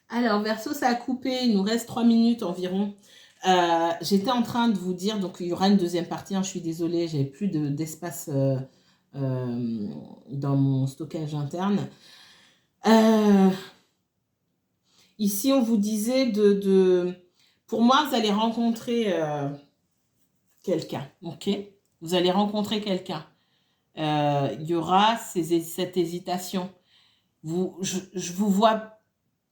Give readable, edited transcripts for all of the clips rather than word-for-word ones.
Alors, Verseau, ça a coupé. Il nous reste 3 minutes environ. J'étais en train de vous dire, donc il y aura une deuxième partie. Hein, je suis désolée, j'ai plus d'espace dans mon stockage interne. Ici, on vous disait pour moi, vous allez rencontrer quelqu'un, ok? Vous allez rencontrer quelqu'un. Il y aura cette hésitation. Je vous vois,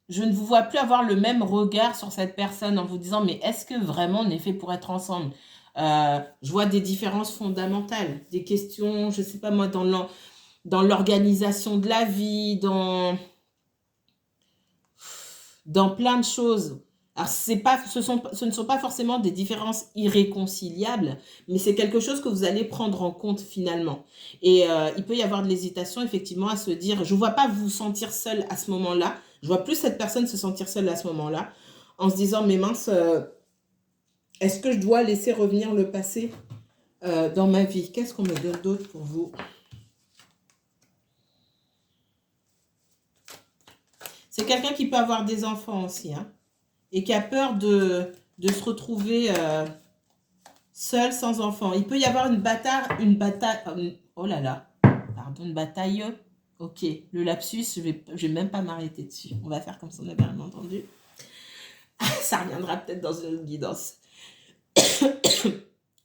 je ne vous vois plus avoir le même regard sur cette personne en vous disant, mais est-ce que vraiment on est fait pour être ensemble? Je vois des différences fondamentales, des questions, je ne sais pas moi, dans l'organisation de la vie, dans plein de choses. Alors, ce ne sont pas forcément des différences irréconciliables, mais c'est quelque chose que vous allez prendre en compte finalement. Et il peut y avoir de l'hésitation, effectivement, à se dire, je ne vois pas vous sentir seul à ce moment-là. Je vois plus cette personne se sentir seule à ce moment-là, en se disant, mais mince, est-ce que je dois laisser revenir le passé dans ma vie? Qu'est-ce qu'on me donne d'autre pour vous? C'est quelqu'un qui peut avoir des enfants aussi, hein, et qui a peur de se retrouver seul, sans enfant. Il peut y avoir une bataille, oh là là, pardon, une bataille. Ok, le lapsus, je vais même pas m'arrêter dessus. On va faire comme si on n'avait rien entendu. Ça reviendra peut-être dans une guidance.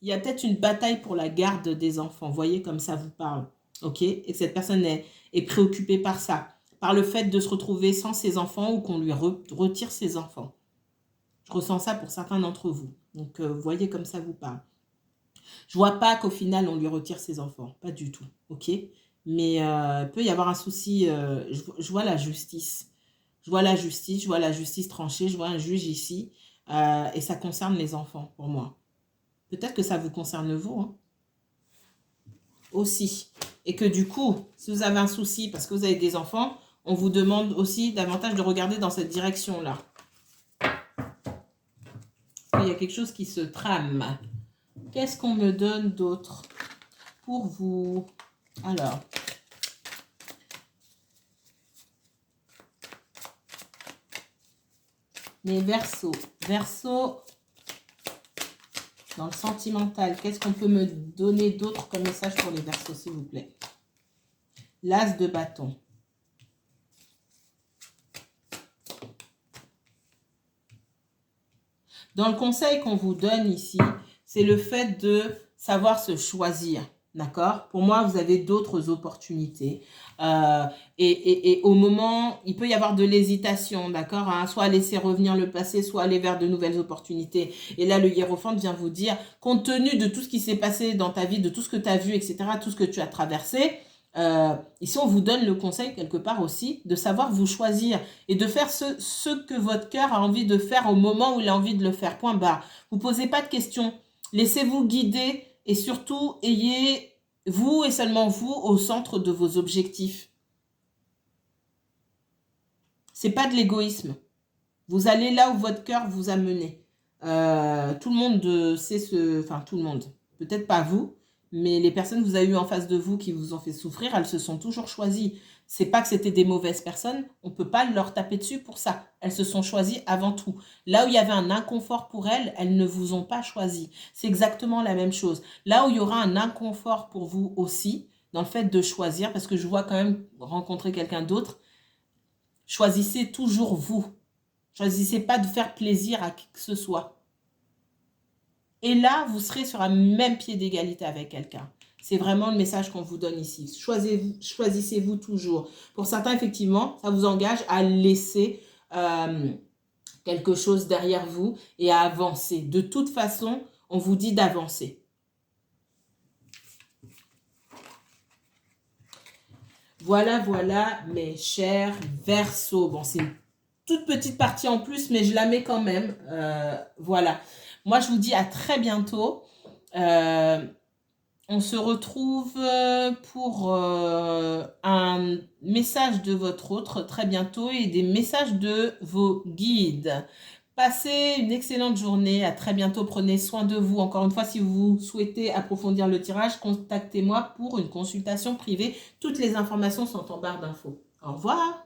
Il y a peut-être une bataille pour la garde des enfants. Vous voyez comme ça vous parle. Ok, et que cette personne est préoccupée par ça. Par le fait de se retrouver sans ses enfants ou qu'on lui retire ses enfants. Je ressens ça pour certains d'entre vous. Donc, vous voyez comme ça vous parle. Je vois pas qu'au final, on lui retire ses enfants. Pas du tout. Ok? Mais il peut y avoir un souci. Je vois la justice. Je vois la justice tranchée. Je vois un juge ici. Et ça concerne les enfants pour moi. Peut-être que ça vous concerne vous. Hein, aussi. Et que du coup, si vous avez un souci parce que vous avez des enfants, on vous demande aussi davantage de regarder dans cette direction-là. Il y a quelque chose qui se trame. Qu'est-ce qu'on me donne d'autre pour vous? Alors, les Verseaux. Verseaux, dans le sentimental, qu'est-ce qu'on peut me donner d'autre comme message pour les Verseaux, s'il vous plaît? L'As de bâton. Dans le conseil qu'on vous donne ici, c'est le fait de savoir se choisir. D'accord? Pour moi, vous avez d'autres opportunités. Et au moment, il peut y avoir de l'hésitation, d'accord? Hein, soit laisser revenir le passé, soit aller vers de nouvelles opportunités. Et là, le hiérophante vient vous dire, compte tenu de tout ce qui s'est passé dans ta vie, de tout ce que tu as vu, etc., tout ce que tu as traversé, ici, on vous donne le conseil quelque part aussi de savoir vous choisir et de faire ce que votre cœur a envie de faire au moment où il a envie de le faire. Point barre. Vous ne posez pas de questions. Laissez-vous guider. Et surtout, ayez vous et seulement vous au centre de vos objectifs. C'est pas de l'égoïsme. Vous allez là où votre cœur vous a mené. Tout le monde sait enfin tout le monde, peut-être pas vous, mais les personnes que vous avez eues en face de vous qui vous ont fait souffrir, elles se sont toujours choisies. C'est pas que c'était des mauvaises personnes, on peut pas leur taper dessus pour ça. Elles se sont choisies avant tout. Là où il y avait un inconfort pour elles, elles ne vous ont pas choisi. C'est exactement la même chose. Là où il y aura un inconfort pour vous aussi, dans le fait de choisir, parce que je vois quand même rencontrer quelqu'un d'autre, choisissez toujours vous. Choisissez pas de faire plaisir à qui que ce soit. Et là, vous serez sur un même pied d'égalité avec quelqu'un. C'est vraiment le message qu'on vous donne ici. Choisissez-vous toujours. Pour certains, effectivement, ça vous engage à laisser quelque chose derrière vous et à avancer. De toute façon, on vous dit d'avancer. Voilà, voilà, mes chers Verseaux. Bon, c'est une toute petite partie en plus, mais je la mets quand même. Voilà. Moi, je vous dis à très bientôt. On se retrouve pour un message de votre autre très bientôt et des messages de vos guides. Passez une excellente journée. À très bientôt. Prenez soin de vous. Encore une fois, si vous souhaitez approfondir le tirage, contactez-moi pour une consultation privée. Toutes les informations sont en barre d'infos. Au revoir.